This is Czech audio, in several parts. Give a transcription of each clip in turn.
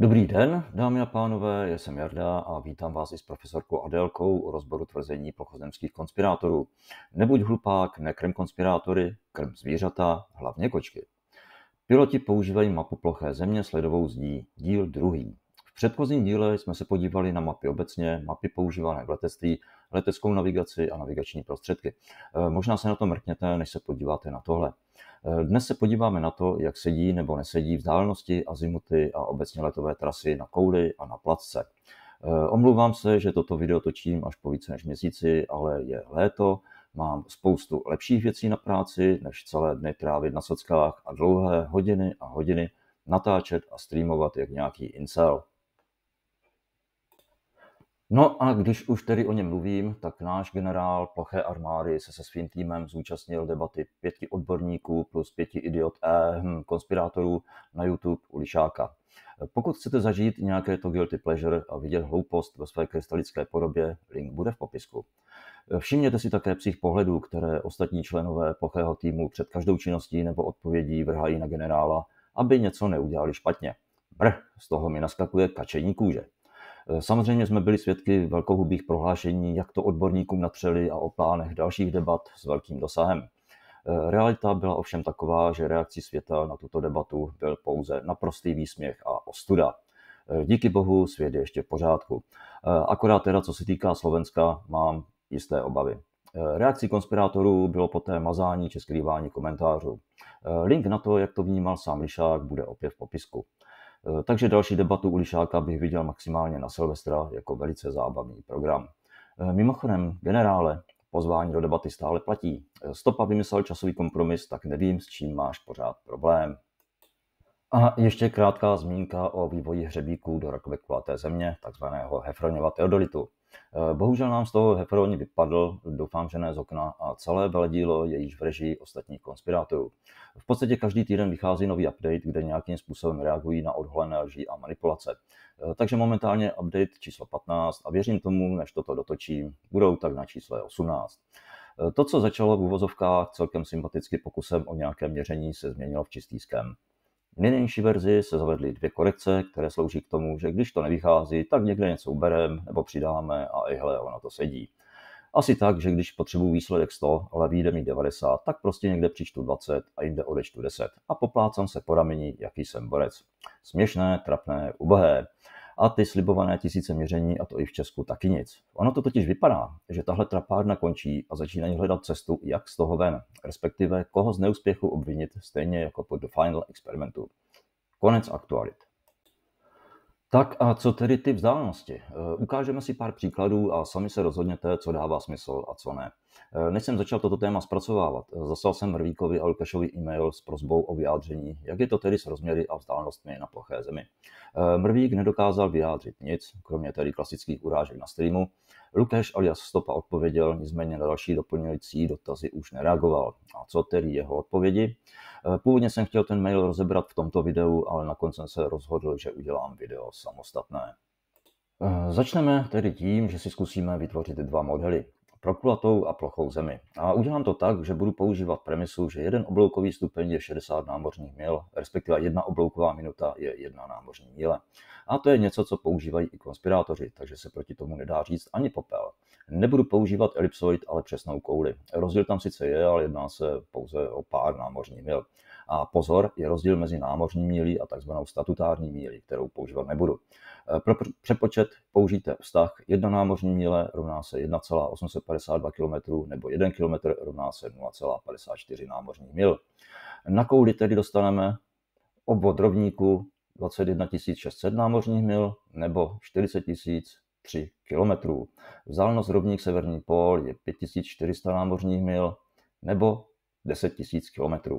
Dobrý den, dámy a pánové, já jsem Jarda a vítám vás i s profesorkou Adélkou u rozboru tvrzení plochozemských konspirátorů. Nebuď hlupák, nekrm konspirátory, krm zvířata, hlavně kočky. Piloti používají mapu ploché země s ledovou zdí, díl druhý. V předchozím díle jsme se podívali na mapy obecně, mapy používané v letectví, leteckou navigaci a navigační prostředky. Možná se na to mrkněte, než se podíváte na tohle. Dnes se podíváme na to, jak sedí nebo nesedí vzdálenosti, azimuty a obecně letové trasy na kouli a na placce. Omlouvám se, že toto video točím až po více než měsíci, ale je léto, mám spoustu lepších věcí na práci, než celé dny trávit na sockách a dlouhé hodiny a hodiny natáčet a streamovat jak nějaký incel. No a když už tedy o něm mluvím, tak náš generál ploché armády se svým týmem zúčastnil debaty 5 odborníků plus 5 konspirátorů na YouTube u Lišáka. Pokud chcete zažít nějaké to guilty pleasure a vidět hloupost ve své krystalické podobě, link bude v popisku. Všimněte si také psích pohledů, které ostatní členové plochého týmu před každou činností nebo odpovědí vrhají na generála, aby něco neudělali špatně. Z toho mi naskakuje kačení kůže. Samozřejmě jsme byli svědky velkohubých prohlášení, jak to odborníkům natřeli a o plánech dalších debat s velkým dosahem. Realita byla ovšem taková, že reakcí světa na tuto debatu byl pouze naprostý výsměch a ostuda. Díky bohu svět je ještě v pořádku. Akorát teda, co se týká Slovenska, mám jisté obavy. Reakcí konspirátorů bylo poté mazání či skrývání komentářů. Link na to, jak to vnímal sám Lišák, bude opět v popisku. Takže další debatu u Lišáka bych viděl maximálně na Silvestra jako velice zábavný program. Mimochodem, generále, pozvání do debaty stále platí. Stopa vymyslel časový kompromis, tak nevím, s čím máš pořád problém. A ještě krátká zmínka o vývoji hřebíků do rakve kulaté země, takzvaného Hefronova teodolitu. Bohužel nám z toho Hefron vypadl, doufám, že ne z okna, a celé veledílo je již v režii ostatních konspirátorů. V podstatě každý týden vychází nový update, kde nějakým způsobem reagují na odholené lži a manipulace. Takže momentálně update číslo 15 a věřím tomu, než toto dotočím, budou tak na čísle 18. To, co začalo v uvozovkách celkem sympaticky pokusem o nějaké měření, se změnilo v čistý skem. V nynější verzi se zavedly 2 korekce, které slouží k tomu, že když to nevychází, tak někde něco ubereme nebo přidáme a hele, ono to sedí. Asi tak, že když potřebuji výsledek 100, ale vyjde mi 90, tak prostě někde přičtu 20 a jinde odečtu 10 a poplácám se po rameni, jaký jsem borec. Směšné, trapné, ubohé. A ty slibované tisíce měření, a to i v Česku, taky nic. Ono to totiž vypadá, že tahle trapárna končí a začínají hledat cestu, jak z toho ven, respektive koho z neúspěchu obvinit, stejně jako po The Final experimentu. Konec aktualit. Tak a co tedy ty vzdálenosti? Ukážeme si pár příkladů a sami se rozhodněte, co dává smysl a co ne. Než jsem začal toto téma zpracovávat, zaslal jsem Mrvíkovi a Lukášovi e-mail s prosbou o vyjádření, jak je to tedy s rozměry a vzdálenostmi na ploché zemi. Mrvík nedokázal vyjádřit nic, kromě tedy klasických urážek na streamu. Lukáš alias Stopa odpověděl, nicméně na další doplňující dotazy už nereagoval. A co tedy jeho odpovědi? Původně jsem chtěl ten mail rozebrat v tomto videu, ale nakonec jsem se rozhodl, že udělám video samostatné. Začneme tedy tím, že si zkusíme vytvořit 2 modely. Pro kulatou a plochou zemi. A udělám to tak, že budu používat premisu, že jeden obloukový stupeň je 60 námořních mil, respektive 1 oblouková minuta je 1 námořní míle. A to je něco, co používají i konspirátoři, takže se proti tomu nedá říct ani popel. Nebudu používat elipsoid, ale přesnou kouli. Rozdíl tam sice je, ale jedná se pouze o pár námořních mil. A pozor, je rozdíl mezi námořní mílí a takzvanou statutární mílí, kterou používat nebudu. Pro přepočet použijte vztah 1 námořní míle rovná se 1,852 km nebo 1 km rovná se 0,54 námořních mil. Na kouli tedy dostaneme obvod rovníku 21 600 námořních mil nebo 40 003 km. Vzdálenost rovník severní pól je 5400 námořních mil nebo 10 000 km.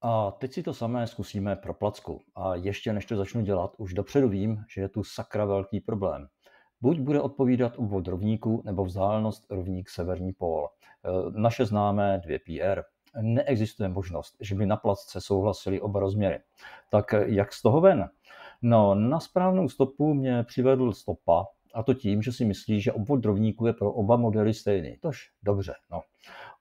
A teď si to samé zkusíme pro placku. A ještě než to začnu dělat, už dopředu vím, že je tu sakra velký problém. Buď bude odpovídat obvod rovníku, nebo vzdálenost rovník severní pól. Naše známé 2πr. Neexistuje možnost, že by na placce souhlasili oba rozměry. Tak jak z toho ven? No, na správnou stopu mě přivedl Stopa, a to tím, že si myslí, že obvod rovníku je pro oba modely stejný. Tož dobře, no.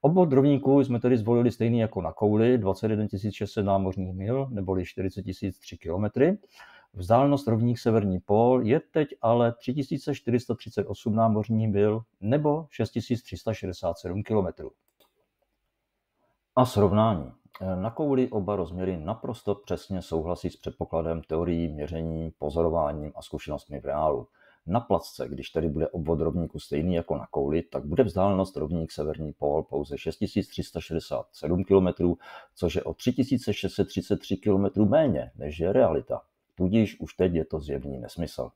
Obvod rovníku jsme tedy zvolili stejný jako na kouli, 21 600 námořních mil, neboli 40 003 km. Vzdálenost rovník severní pól je teď ale 3438 námořních mil nebo 6367 km. A srovnání. Na kouli oba rozměry naprosto přesně souhlasí s předpokladem teorií, měření, pozorováním a zkušenostmi v reálu. Na placce, když tedy bude obvod rovníku stejný jako na kouli, tak bude vzdálenost rovník severní pól pouze 6367 km, což je o 3633 km méně, než je realita. Tudíž už teď je to zjevný nesmysl.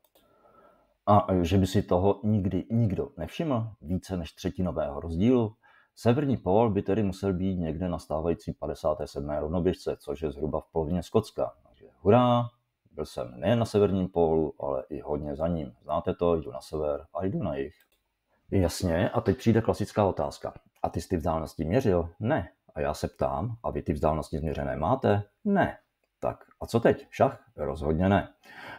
A že by si toho nikdy nikdo nevšiml, více než třetinového rozdílu, severní pól by tedy musel být někde na stávající 57. rovnoběžce, což je zhruba v polovině Skotska. Takže hurá, byl jsem nejen na severním pólu, ale i hodně za ním. Znáte to, jdu na sever a jdu na jih. Jasně, a teď přijde klasická otázka. A ty jsi ty vzdálenosti měřil? Ne. A já se ptám, a vy ty vzdálenosti změřené máte? Ne. Tak a co teď? Šach? Rozhodně ne.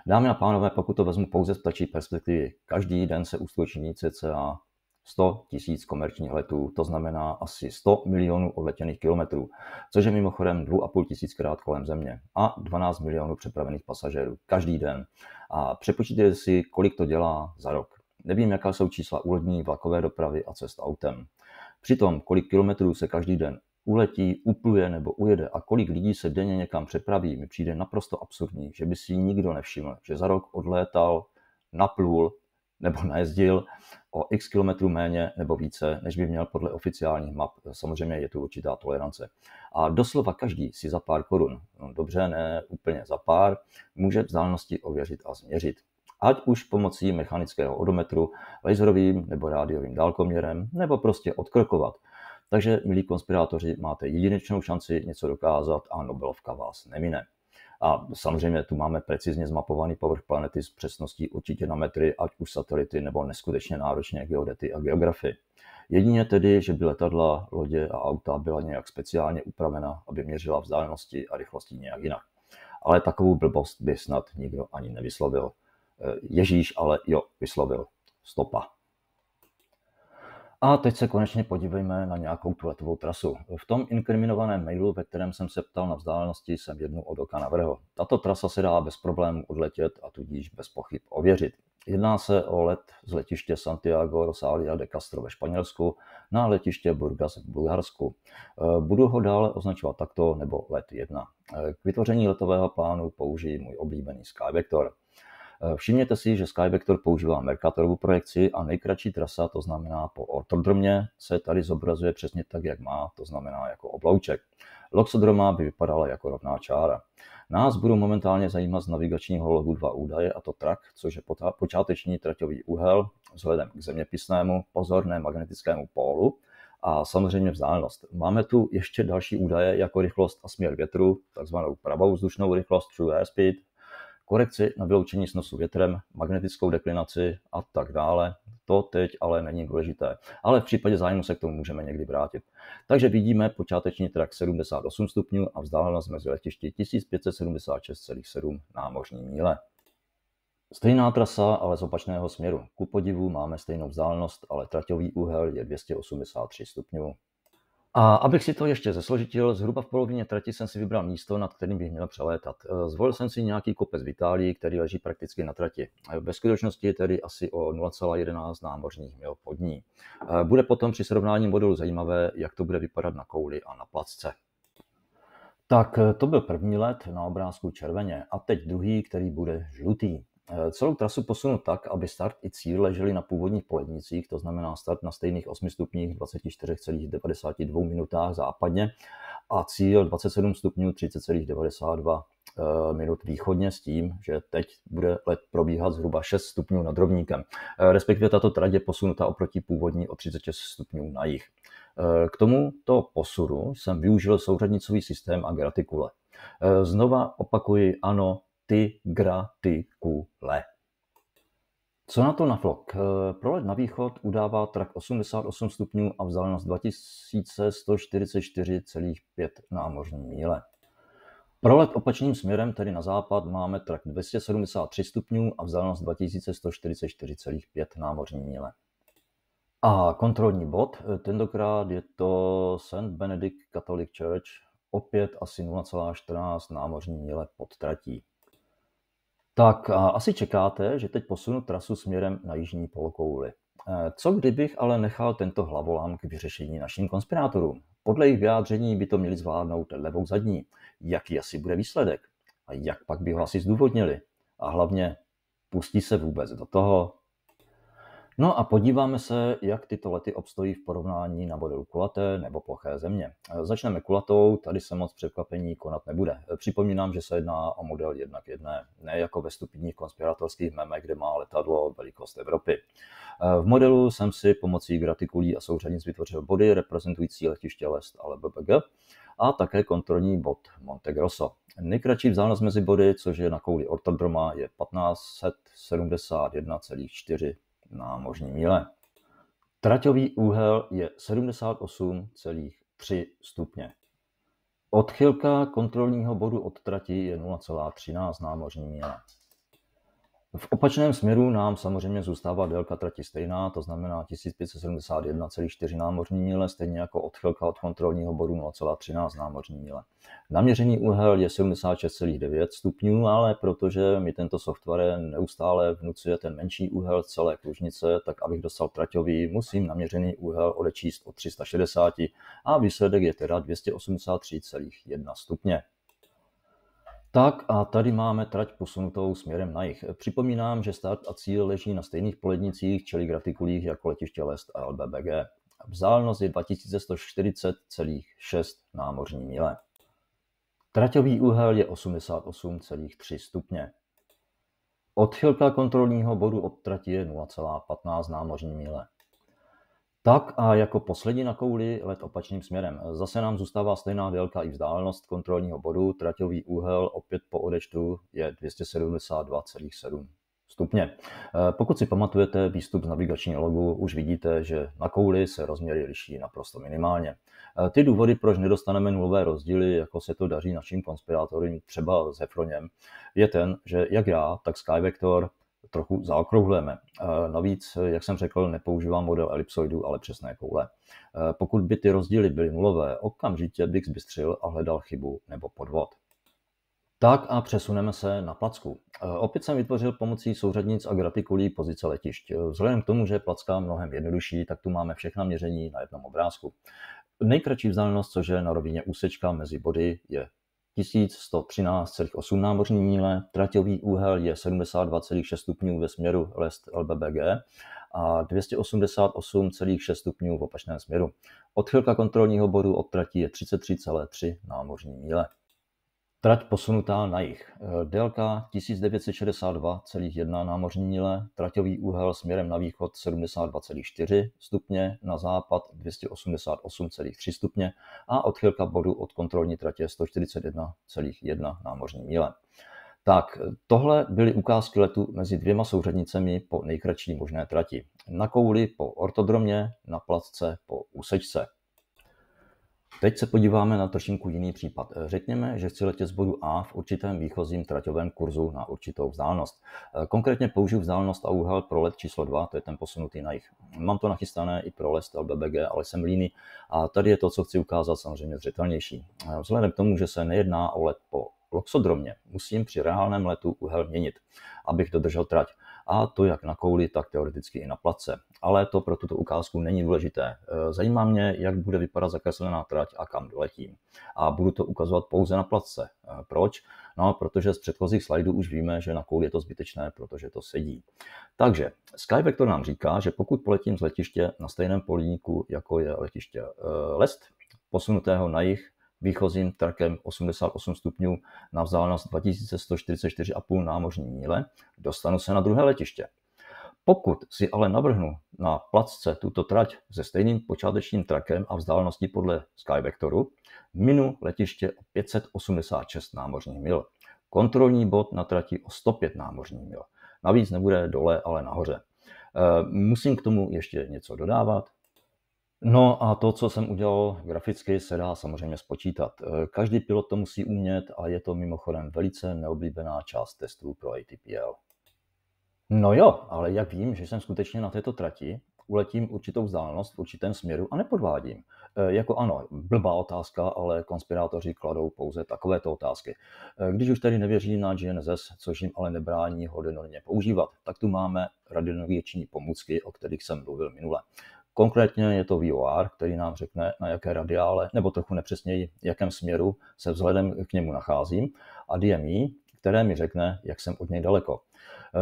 Dámy a pánové, pokud to vezmu pouze z ptačí perspektivy, každý den se uskuteční cca 100 000 komerčních letů, to znamená asi 100 milionů odletěných kilometrů, což je mimochodem 2,5 tisíckrát kolem Země a 12 milionů přepravených pasažérů každý den. A přepočítejte si, kolik to dělá za rok. Nevím, jaká jsou čísla u lodní, vlakové dopravy a cest autem. Přitom, kolik kilometrů se každý den uletí, upluje nebo ujede a kolik lidí se denně někam přepraví, mi přijde naprosto absurdní, že by si nikdo nevšiml, že za rok odlétal, naplul nebo najezdil o x kilometrů méně nebo více, než by měl podle oficiálních map. Samozřejmě je tu určitá tolerance. A doslova každý si za pár korun, no dobře, ne úplně za pár, může vzdálenosti ověřit a změřit. Ať už pomocí mechanického odometru, laserovým nebo rádiovým dálkoměrem, nebo prostě odkrokovat. Takže, milí konspirátoři, máte jedinečnou šanci něco dokázat a Nobelovka vás nemine. A samozřejmě tu máme precizně zmapovaný povrch planety s přesností určitě na metry, ať už satelity nebo neskutečně náročně geodety a geografy. Jedině tedy, že by letadla, lodě a auta byla nějak speciálně upravena, aby měřila vzdálenosti a rychlosti nějak jinak. Ale takovou blbost by snad nikdo ani nevyslovil. Ježíš ale jo, vyslovil. Stopa. A teď se konečně podívejme na nějakou tu letovou trasu. V tom inkriminovaném mailu, ve kterém jsem se ptal na vzdálenosti, jsem jednu od oka navrhl. Tato trasa se dá bez problémů odletět a tudíž bez pochyb ověřit. Jedná se o let z letiště Santiago Rosalia de Castro ve Španělsku na letiště Burgas v Bulharsku. Budu ho dále označovat takto nebo let 1. K vytvoření letového plánu použiji můj oblíbený Skyvector. Všimněte si, že Skyvector používá Mercatorovou projekci a nejkratší trasa, to znamená po ortodromě, se tady zobrazuje přesně tak, jak má, to znamená jako oblouček. Loxodroma by vypadala jako rovná čára. Nás budou momentálně zajímat z navigačního logu dva údaje, a to trak, což je počáteční traťový úhel vzhledem k zeměpisnému, pozorné magnetickému pólu, a samozřejmě vzdálenost. Máme tu ještě další údaje jako rychlost a směr větru, takzvanou pravou vzdušnou rychlost true airspeed, korekci na vyloučení snosu větrem, magnetickou deklinaci a tak dále. To teď ale není důležité, ale v případě zájmu se k tomu můžeme někdy vrátit. Takže vidíme počáteční trak 78 stupňů a vzdálenost mezi letišti 1576,7 námořní míle. Stejná trasa, ale z opačného směru. Ku podivu máme stejnou vzdálenost, ale traťový úhel je 283 stupňů. A abych si to ještě zesložitil, zhruba v polovině trati jsem si vybral místo, nad kterým bych měl přelétat. Zvolil jsem si nějaký kopec v Itálii, který leží prakticky na trati. Ve skutečnosti je tedy asi o 0,11 námořních mil pod ní. Bude potom při srovnání modelu zajímavé, jak to bude vypadat na kouli a na placce. Tak to byl první let na obrázku červeně a teď druhý, který bude žlutý. Celou trasu posunu tak, aby start i cíl leželi na původních polednicích, to znamená start na stejných 8 stupních 24,92 minutách západně a cíl 27 stupňů 30,92 minut východně, s tím, že teď bude let probíhat zhruba 6 stupňů nad rovníkem. Respektive tato trať je posunuta oproti původní o 36 stupňů na jih. K tomuto posunu jsem využil souřadnicový systém a gratikule. Znova opakuji, ano, ty gratikule. Co na to naflok? Pro let na východ udává trak 88 stupňů a vzdálenost 2144,5 námořní míle. Pro let opačným směrem, tedy na západ, máme trak 273 stupňů a vzdálenost 2144,5 námořní míle. A kontrolní bod, tentokrát je to St. Benedict Catholic Church, opět asi 0,14 námořní míle pod tratí. Tak a asi čekáte, že teď posunu trasu směrem na jižní polokouli. Co kdybych ale nechal tento hlavolám k vyřešení našim konspirátorům? Podle jejich vyjádření by to měli zvládnout levou zadní. Jaký asi bude výsledek? A jak pak by ho asi zdůvodnili? A hlavně, pustí se vůbec do toho? No a podíváme se, jak tyto lety obstojí v porovnání na modelu kulaté nebo ploché země. Začneme kulatou, tady se moc překvapení konat nebude. Připomínám, že se jedná o model 1:1, ne jako ve stupidních konspiratorských memech, kde má letadlo velikost Evropy. V modelu jsem si pomocí gratikulí a souřadnic vytvořil body reprezentující letiště Lest a LBBG a také kontrolní bod Monte Grosso. Nejkratší vzdálenost mezi body, což je na kouli ortodroma, je 1571,4 námořní míle. Traťový úhel je 78,3 stupně. Odchylka kontrolního bodu od trati je 0,13 námořní míle. V opačném směru nám samozřejmě zůstává délka trati stejná, to znamená 1571,4 námořní míle, stejně jako odchylka od kontrolního bodu 0,13 námořní míle. Naměřený úhel je 76,9 stupňů, ale protože mi tento software neustále vnucuje ten menší úhel celé kružnice, tak abych dostal traťový, musím naměřený úhel odečíst od 360 a výsledek je teda 283,1 stupně. Tak a tady máme trať posunutou směrem na jih. Připomínám, že start a cíl leží na stejných polednicích, čili gratikulích jako letiště Lest a LBBG. Vzdálenost je 2140,6 námořní míle. Traťový úhel je 88,3 stupně. Odchylka kontrolního bodu od trati je 0,15 námořní míle. Tak a jako poslední na kouli let opačným směrem. Zase nám zůstává stejná délka i vzdálenost kontrolního bodu. Traťový úhel opět po odečtu je 272,7 stupně. Pokud si pamatujete výstup z navigační logu, už vidíte, že na kouli se rozměry liší naprosto minimálně. Ty důvody, proč nedostaneme nulové rozdíly, jako se to daří našim konspirátorům třeba s Hefroněm, je ten, že jak já, tak SkyVector trochu zaokrouhlujeme. Navíc, jak jsem řekl, nepoužívám model elipsoidu, ale přesné koule. Pokud by ty rozdíly byly nulové, okamžitě bych zbystřil a hledal chybu nebo podvod. Tak a přesuneme se na placku. Opět jsem vytvořil pomocí souřadnic a gratikulí pozice letišť. Vzhledem k tomu, že je placka mnohem jednodušší, tak tu máme všechna měření na jednom obrázku. Nejkratší vzdálenost, což je na rovině úsečka mezi body, je 1113,8 námořní míle, traťový úhel je 72,6 stupňů ve směru Lest LBBG a 288,6 stupňů v opačném směru. Odchylka kontrolního bodu od trati je 33,3 námořní míle. Trať posunutá na jih. Délka 1962,1 námořní míle, traťový úhel směrem na východ 72,4 stupně, na západ 288,3 stupně a odchylka bodu od kontrolní tratě 141,1 námořní míle. Tak, tohle byly ukázky letu mezi dvěma souřadnicemi po nejkratší možné trati. Na kouli po ortodromě, na placce po úsečce. Teď se podíváme na trošinku jiný případ. Řekněme, že chci letět z bodu A v určitém výchozím traťovém kurzu na určitou vzdálenost. Konkrétně použiju vzdálenost a úhel pro let číslo 2, to je ten posunutý na jih. Mám to nachystané i pro Lest LBBG, ale jsem líný a tady je to, co chci ukázat, samozřejmě zřetelnější. Vzhledem k tomu, že se nejedná o let po loxodromě, musím při reálném letu úhel měnit, abych dodržel trať. A to jak na kouli, tak teoreticky i na placce. Ale to pro tuto ukázku není důležité. Zajímá mě, jak bude vypadat zakreslená trať a kam doletím. A budu to ukazovat pouze na placce. Proč? No, protože z předchozích slajdů už víme, že na kouli je to zbytečné, protože to sedí. Takže SkyVector nám říká, že pokud poletím z letiště na stejném polníku, jako je letiště Lest, posunutého na jih, výchozím trakem 88 stupňů na vzdálenost 2144,5 námořní míle, dostanu se na druhé letiště. Pokud si ale navrhnu na placce tuto trať se stejným počátečním trakem a vzdáleností podle SkyVectoru, minu letiště o 586 námořních mil. Kontrolní bod na trati o 105 námořních mil. Navíc nebude dole, ale nahoře. Musím k tomu ještě něco dodávat. No a to, co jsem udělal graficky, se dá samozřejmě spočítat. Každý pilot to musí umět a je to mimochodem velice neoblíbená část testů pro ATPL. No jo, ale jak vím, že jsem skutečně na této trati, uletím určitou vzdálenost v určitém směru a nepodvádím. Jako ano, blbá otázka, ale konspirátoři kladou pouze takovéto otázky. Když už tedy nevěří na GNSS, což jim ale nebrání ho denně používat, tak tu máme radionavigační pomůcky, o kterých jsem mluvil minule. Konkrétně je to VOR, který nám řekne, na jaké radiále, nebo trochu nepřesněji, v jakém směru se vzhledem k němu nacházím, a DME, které mi řekne, jak jsem od něj daleko.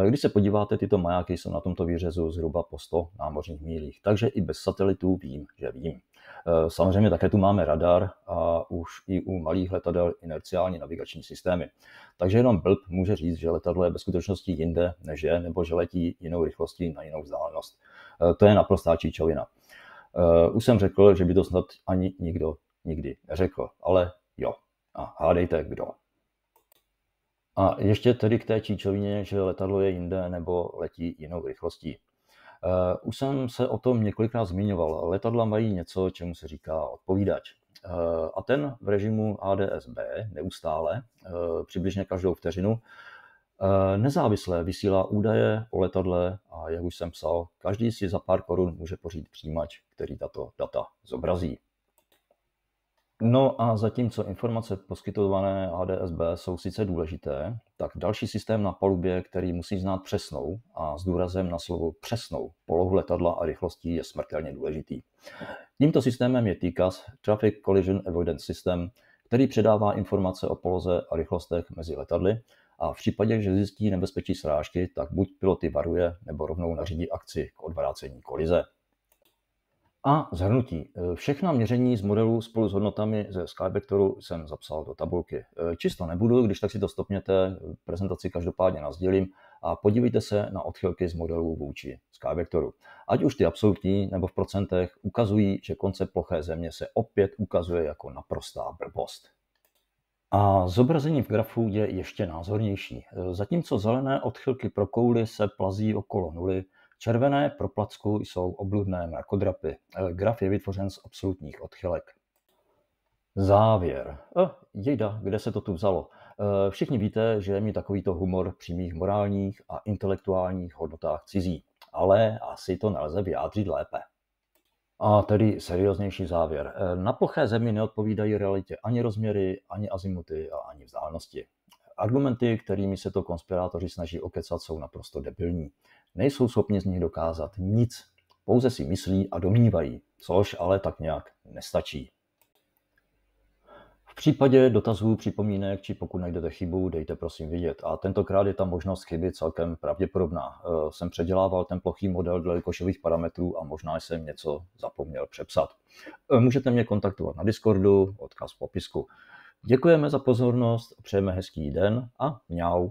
Když se podíváte, tyto majáky jsou na tomto výřezu zhruba po 100 námořních mílích, takže i bez satelitů vím, že vím. Samozřejmě také tu máme radar a už i u malých letadel inerciální navigační systémy. Takže jenom blb může říct, že letadlo je ve skutečnosti jinde než je, nebo že letí jinou rychlostí na jinou vzdálenost. To je naprostá číčovina. Už jsem řekl, že by to snad ani nikdo nikdy neřekl, ale jo. A hádejte kdo. A ještě tedy k té číčovině, že letadlo je jinde nebo letí jinou rychlostí. Už jsem se o tom několikrát zmiňoval. Letadla mají něco, čemu se říká odpovídač. A ten v režimu ADS-B neustále, přibližně každou vteřinu, nezávisle vysílá údaje o letadle a jak už jsem psal, každý si za pár korun může pořídit přijímač, který tato data zobrazí. No a zatímco informace poskytované ADS-B jsou sice důležité, tak další systém na palubě, který musí znát přesnou, a s důrazem na slovo přesnou, polohu letadla a rychlostí, je smrtelně důležitý. Tímto systémem je TCAS, Traffic Collision Avoidance System, který předává informace o poloze a rychlostech mezi letadly a v případě, že zjistí nebezpečí srážky, tak buď piloty varuje, nebo rovnou nařídí akci k odvrácení kolize. A shrnutí. Všechna měření z modelu spolu s hodnotami ze Skybectoru jsem zapsal do tabulky. Čisto nebudu, když tak si to stopněte, prezentaci každopádně nasdělím a podívejte se na odchylky z modelů vůči Skybectoru. Ať už ty absolutní nebo v procentech ukazují, že koncept ploché země se opět ukazuje jako naprostá blbost. A zobrazení v grafu je ještě názornější. Zatímco zelené odchylky pro kouli se plazí okolo nuly, červené pro placku jsou obludné mrakodrapy. Graf je vytvořen z absolutních odchylek. Závěr. Jejda, kde se to tu vzalo? Všichni víte, že je mi takovýto humor při mých morálních a intelektuálních hodnotách cizí, ale asi to nelze vyjádřit lépe. A tedy serióznější závěr. Na ploché zemi neodpovídají realitě ani rozměry, ani azimuty a ani vzdálenosti. Argumenty, kterými se to konspirátoři snaží okecat, jsou naprosto debilní. Nejsou schopni z nich dokázat nic, pouze si myslí a domnívají, což ale tak nějak nestačí. V případě dotazů, připomínek, či pokud najdete chybu, dejte prosím vědět. A tentokrát je ta možnost chyby celkem pravděpodobná. Jsem předělával ten plochý model dle Likošových parametrů a možná jsem něco zapomněl přepsat. Můžete mě kontaktovat na Discordu, odkaz v popisku. Děkujeme za pozornost, přejeme hezký den a mňau.